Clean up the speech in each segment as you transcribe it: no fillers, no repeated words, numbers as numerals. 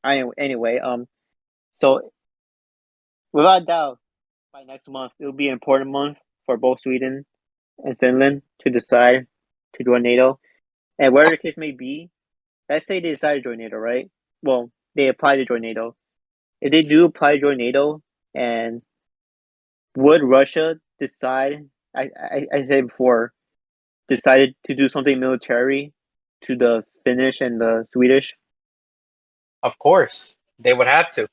Anyway, so without doubt, by next month it will be an important month for both Sweden and Finland to decide to join NATO. And whatever the case may be, let's say they decide to join NATO, right? Well, they apply to join NATO. If they do apply to join NATO, and would Russia decide? I said before, decided to do something military to the Finnish and the Swedish. Of course, they would have to.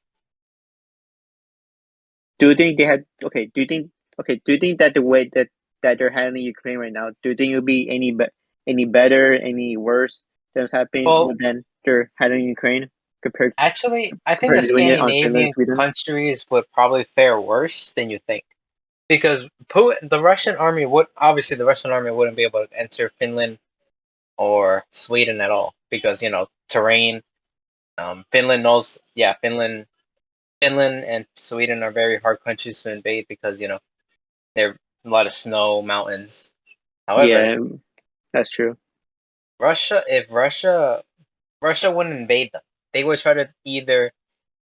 Do you think they had okay? Do you think that the way that they're handling Ukraine right now, do you think it'll be any better, any worse than what's happening Well, than they're handling Ukraine compared actually, I think compared the to doing it on Finland and Scandinavian Sweden? countries would probably fare worse than you think. Because the Russian army would obviously the Russian army wouldn't be able to enter Finland or Sweden at all because terrain. Finland knows, yeah, Finland and Sweden are very hard countries to invade because there are a lot of snow, mountains. However, Yeah, that's true. if Russia wouldn't invade them, they would try to either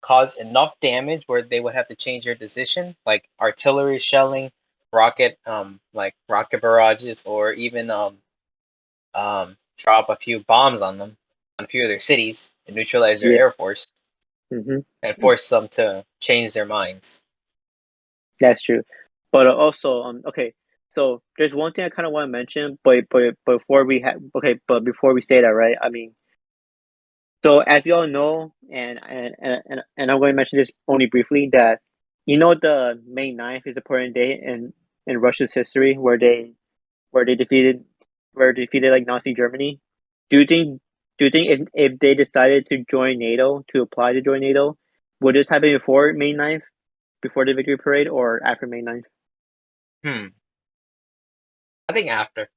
cause enough damage where they would have to change their decision, like artillery shelling, like rocket barrages, or even drop a few bombs on them, on a few of their cities, and neutralize their Yeah. air force, Hmm. and force them to change their minds. That's true. But also, okay. So there's one thing I kind of want to mention, but before we have okay, but before we say that, right? I mean, so as we all know, and I'm going to mention this only briefly, that the May 9th is a important day in Russia's history where they defeated like Nazi Germany. Do you think do you think if they decided to join NATO, to apply to join NATO, would this happen before May 9th, before the victory parade, or after May 9th? Hmm. I think after. Do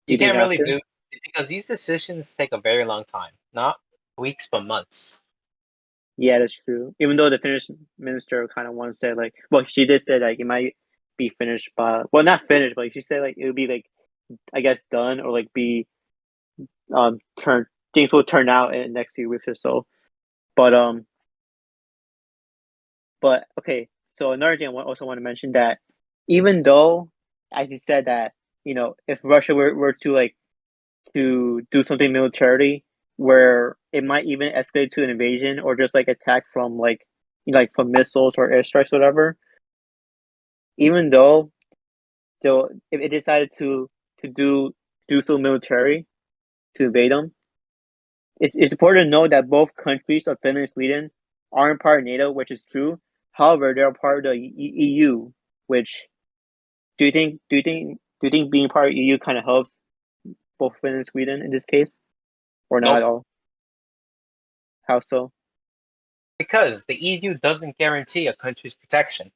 You you think can't really after? do because these decisions take a very long time, not weeks but months. Yeah, that's true. Even though the Finnish minister kind of once said like, well, she did say like it might be finished by, well, not finished, but she said like it would be like, I guess, done, or like be turn things will turn out in the next few weeks or so. But okay. So another thing also want to mention, that even though, as you said, that if Russia were to like to do something militarily where it might even escalate to an invasion or just like attack from like like from missiles or airstrikes, whatever. Even though they'll if it decided to do so military to invade them, it's important to know that both countries of Finland and Sweden aren't part of NATO, which is true. However, they're part of the EU. Which do you think being part of EU kind of helps both Finland and Sweden in this case, or not Nope. at all? How so? Because the EU doesn't guarantee a country's protection.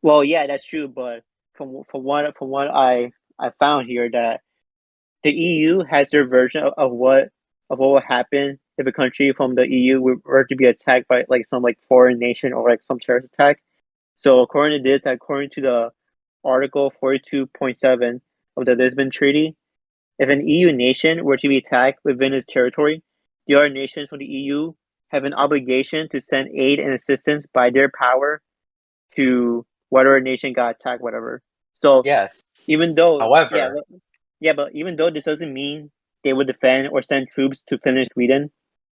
Well, yeah, that's true, but from what I found here, that the EU has their version of what would happen if a country from the EU were to be attacked by like some like foreign nation or like some terrorist attack. So according to this, according to the Article 42.7 of the Lisbon Treaty, if an EU nation were to be attacked within its territory, the other nations from the EU have an obligation to send aid and assistance by their power to whatever nation got attacked, whatever. So even Yes. though, However, yeah, but even though this doesn't mean they would defend or send troops to Finland and Sweden,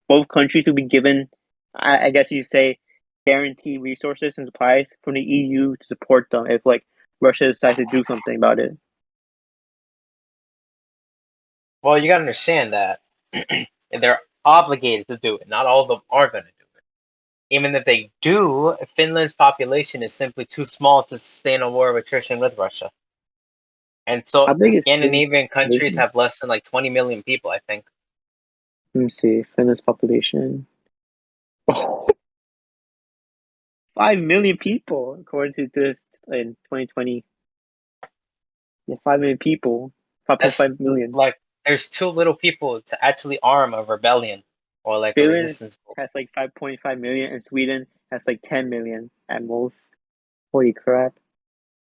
both countries will be given, I guess you say, guaranteed resources and supplies from the EU to support them if like Russia decides to do something about it. well, you gotta understand that they're obligated to do it. Not all of them are gonna do it. Even if they do, Finland's population is simply too small to sustain a war of attrition with Russia. And so How the big is Finland's Scandinavian countries population? have less than like 20 million people, I think. Let me see, Finland's population. Oh, 5 million people, according to this in 2020. Yeah, 5 million people. That's 5.5 million. like there's too little people to actually arm a rebellion or like a Finland resistance group. has like 5.5 million, and Sweden has like 10 million at most. Holy crap.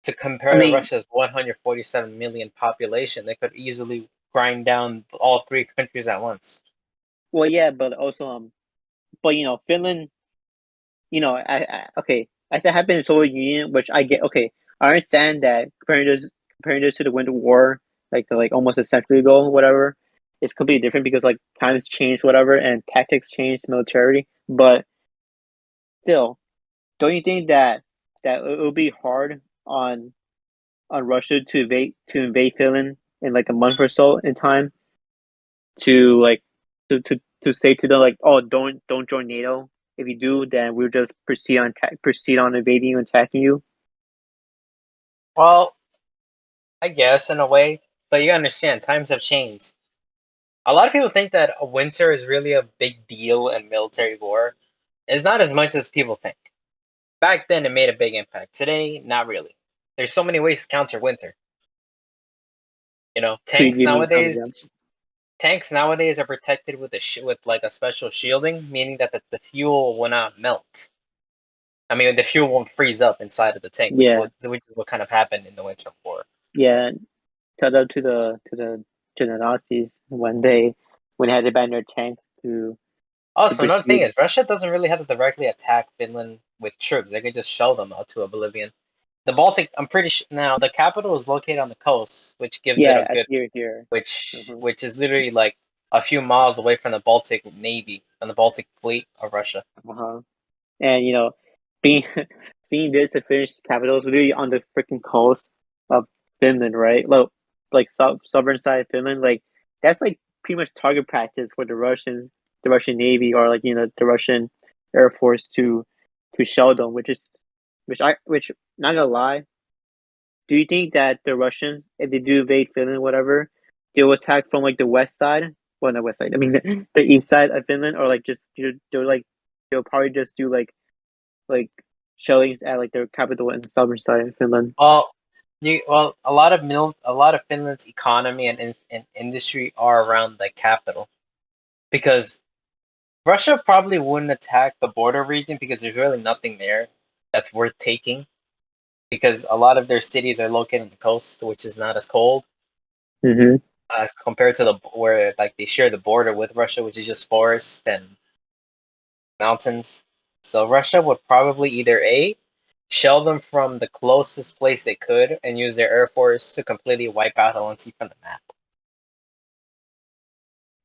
To I compare to mean, Russia's 147 million population, they could easily grind down all three countries at once. well, yeah, but also but Finland, okay, as it happened in Soviet Union, which I get. Okay, I understand that comparing this to the Winter War, like almost a century ago, whatever, it's completely different because like times changed, whatever, and tactics changed, military. But still, don't you think that it will be hard on Russia to invade Finland in like a month or so in time to like to say to them like, oh, don't join NATO. If you do, then we'll just proceed on invading you and attacking you. Well, I guess in a way, but you understand times have changed. A lot of people think that a winter is really a big deal in military war. It's not as much as people think. Back then, it made a big impact. Today, not really. There's so many ways to counter winter. You know, Could you give me some examples? tanks nowadays are protected with with like a special shielding, meaning that the fuel will not melt. I mean, the fuel won't freeze up inside of the tank, Yeah, which is what kind of happened in the winter war. yeah. Tell that to the Nazis when they had to ban their tanks to Also, another thing pursue. is Russia doesn't really have to directly attack Finland with troops. They could just shell them out to oblivion. The Baltic, I'm pretty sure now the capital is located on the coast, which gives it a Yeah, I good, see it here. which Uh-huh. which is literally like a few miles away from the Baltic Navy and the Baltic fleet of Russia. Uh-huh. And being seeing this the Finnish capital is literally on the freaking coast of Finland, right? Like southern side of Finland, like that's like pretty much target practice for the Russian Navy, or like the Russian Air Force to shell them, which not gonna lie, do you think that the Russians, if they do invade Finland, whatever, they will attack from like the west side? Well, not west side. I mean the east side of Finland, or like just they'll probably just do like shellings at like their capital and southern side of Finland. Well, a lot of Finland's economy and industry are around the capital because Russia probably wouldn't attack the border region because there's really nothing there that's worth taking because a lot of their cities are located on the coast, which is not as cold Mm-hmm. as compared to the where like they share the border with Russia, which is just forest and mountains. So Russia would probably either A, shell them from the closest place they could and use their air force to completely wipe out Helsinki from the map.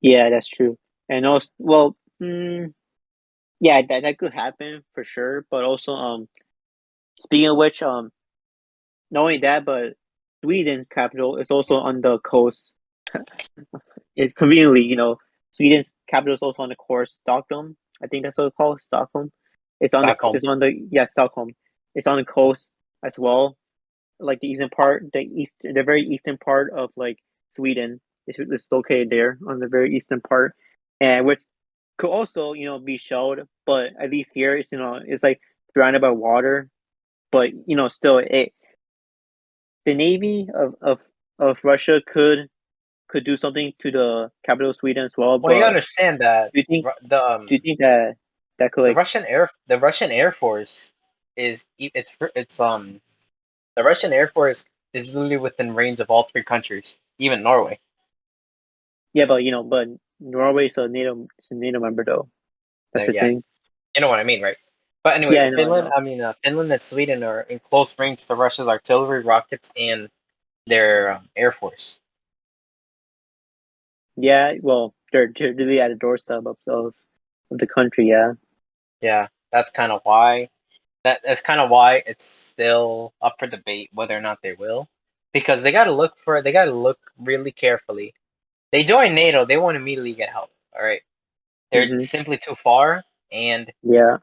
Yeah, that's true. And also, well, yeah, that could happen for sure. But also, speaking of which, not only that, but Sweden's capital is also on the coast. It's conveniently, Sweden's capital is also on the coast, Stockholm. I think that's what it's called, Stockholm. Stockholm. It's on the yeah, Stockholm. It's on the coast as well, like the eastern part, the very eastern part of like Sweden is located there on the very eastern part, and which could also be shelled, but at least here it's like surrounded by water, but still the navy of Russia could do something to the capital of Sweden as well, Well, you but understand that do you think the do you think that could like The Russian Air Force the Russian Air Force is literally within range of all three countries, even Norway. yeah, but Norway is a NATO member though. That's the Yeah, thing. you know what I mean, right? But Yeah, anyway, I know, I know. Finland and Sweden are in close range to Russia's artillery, rockets, and their air force. Yeah, well, they're really at the doorstep of the country. Yeah. Yeah, that's kind of why that's kind of why it's still up for debate whether or not they will, because they got to look really carefully. They join NATO, they won't immediately get help. All right, they're Mm-hmm. simply too far, and Yeah.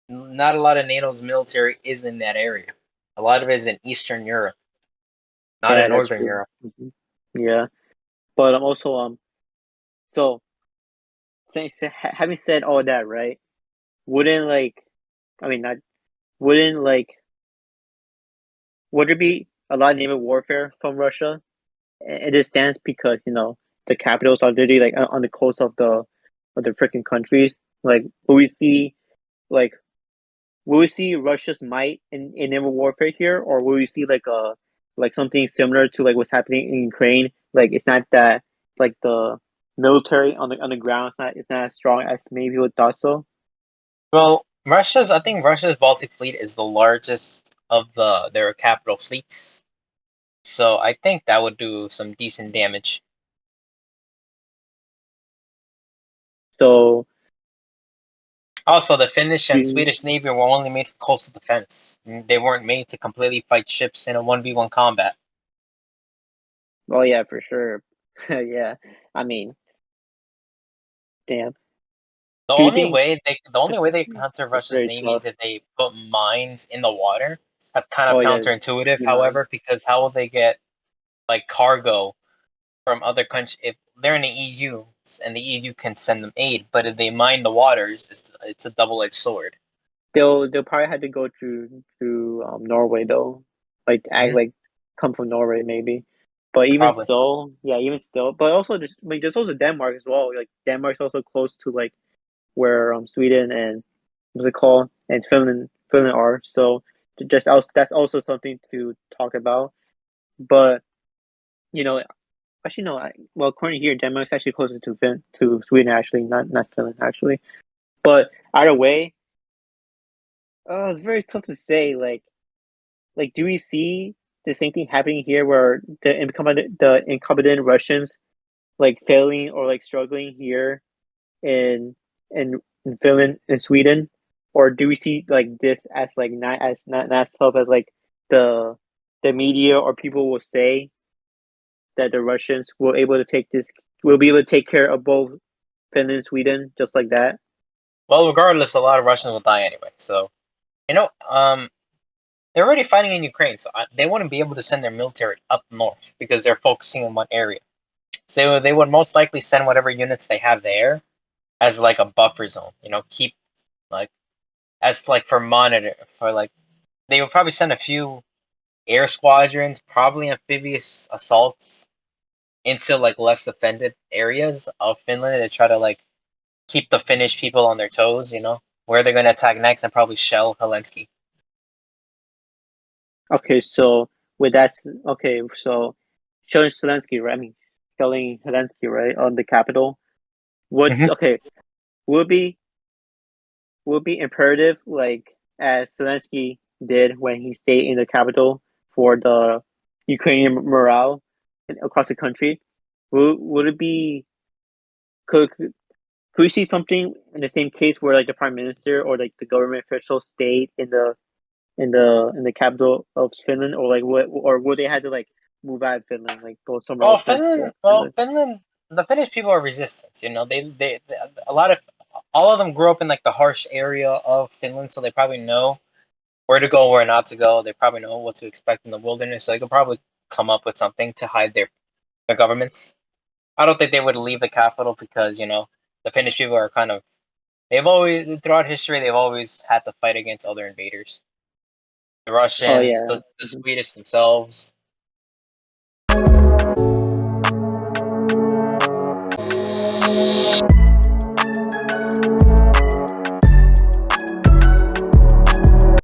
not a lot of NATO's military is in that area. A lot of it is in Eastern Europe, not in Yeah, that's Northern true. Europe. Yeah, but I'm also so having said all that, right? Wouldn't like, I mean, not wouldn't like, would there be a lot of naval warfare from Russia in this stance because the capitals are literally like on the coast of the freaking countries? Like, like will we see Russia's might in naval warfare here, or will we see like something similar to like what's happening in Ukraine? Like it's not that like military on the ground is not as strong as maybe people thought so. Well, I think Russia's Baltic Fleet is the largest of their capital fleets. So I think that would do some decent damage. So Also, the Finnish and do Swedish Navy were only made for coastal defense. They weren't made to completely fight ships in a 1v1 combat. oh yeah, for sure. Yeah. I mean, damn. Do you think The only way they counter Russia's very navy tough? is if they put mines in the water. That's kind of Oh yeah, counterintuitive, you mind. however, because how will they get like cargo from other countries if they're in the EU and the EU can send them aid, but if they mine the waters, it's a double-edged sword. They'll probably have to go through Norway though, like act Hmm. like come from Norway maybe. But even Probably. so, yeah, even still, but also just I mean, there's also Denmark as well. Like Denmark's also close to like where Sweden and what's it called and Finland are. So that's also something to talk about. But you know, actually no, well according here, Denmark's actually closer to Sweden actually, not Finland actually. But either way, it's very tough to say. Like, do we see the same thing happening here, where the incompetent Russians like failing or like struggling here in in Finland and Sweden, or do we see like this as like not as tough as like the the media or people will say that the Russians will be able to take care of both Finland and Sweden just like that? Well, regardless, a lot of Russians will die anyway. So, you know, they're already fighting in Ukraine, so they wouldn't be able to send their military up north because they're focusing on one area. So they would most likely send whatever units they have there as like a buffer zone. Keep like as like for monitor for like they would probably send a few air squadrons, probably amphibious assaults into like less defended areas of Finland to try to like keep the Finnish people on their toes. Where they're going to attack next and probably shell Helsinki. Okay, so with that, okay, so showing Zelensky, right? I mean, killing Zelensky, right, on the capital. Would Hmm. okay, would be would be imperative, like as Zelensky did when he stayed in the capital for the Ukrainian morale across the country. Would it be could we see something in the same case where like the prime minister or like the government official stayed in the capital of Finland, or like what, or would they have to like move out of Finland, like go somewhere Well, else in Finland, well, Finland? Finland, the Finnish people are resistant. They a lot of all of them grew up in like the harsh area of Finland, so they probably know where to go, where not to go. They probably know what to expect in the wilderness, so they could probably come up with something to hide their governments. I don't think they would leave the capital because the Finnish people are kind of they've always throughout history they've always had to fight against other invaders, the Oh Russians, yeah. the Swedish themselves.